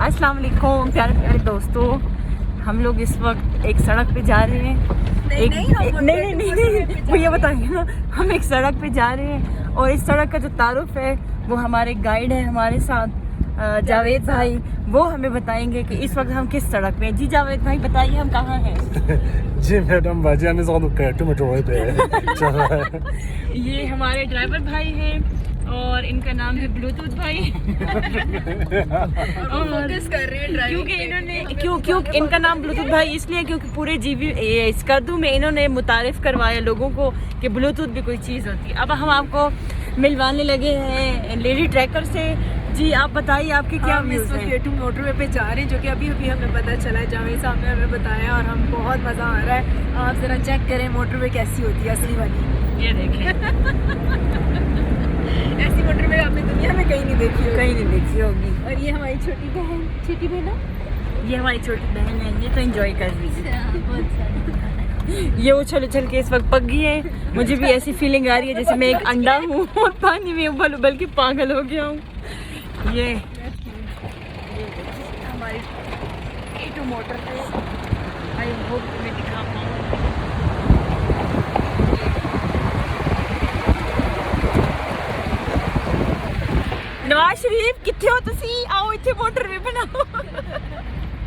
अस्सलाम वालेकुम प्यारे प्यारे दोस्तों, हम लोग इस वक्त एक सड़क पे जा रहे हैं। नहीं, वो ये बताएंगे ना। हम एक सड़क पे जा रहे हैं और इस सड़क का जो तारुफ है वो हमारे गाइड है हमारे साथ जावेद भाई, वो हमें बताएंगे कि इस वक्त हम किस सड़क पे हैं। जी जावेद भाई बताइए हम कहाँ हैं। जी मैडम बाजियान ये हमारे ड्राइवर भाई हैं और इनका नाम है ब्लूटूथ भाई। फोकस कर रहे हैं ड्राइविंग क्योंकि इन्होंने क्यों इनका नाम ब्लूटूथ भाई इसलिए क्योंकि पूरे स्कर्दू में इन्होंने मुतारिफ करवाया लोगों को कि ब्लूटूथ भी कोई चीज़ होती है। अब हम आपको मिलवाने लगे हैं लेडी ट्रैकर से। जी आप बताइए आपके क्या व्यूज़ हैं। K2 मोटरवे पे जा रहे हैं, जो कि अभी अभी हमें पता चला है, जावेद साहब ने हमें बताया और हम बहुत मज़ा आ रहा है। आप ज़रा चेक करें मोटरवे कैसी होती है असली वाली। ये देखें ऐसी मोटरवे आपने दुनिया में कहीं नहीं देखी होगी। कहीं नहीं देखी होगी। और ये हमारी छोटी बहन ये हमारी छोटी बहन है, ये तो एंजॉय कर रही है। ये उछल उछल के इस वक्त पक गई है। मुझे भी ऐसी फीलिंग आ रही है जैसे मैं एक अंडा हूँ और पानी में उबल उबल के पागल हो गया हूँ। ये हमारी K2 मोटर पे आई होप मैं दिखा पाऊँ। नवाज शरीफ किथे हो तुसी, आओ इत्थे मोटरवे बनाओ।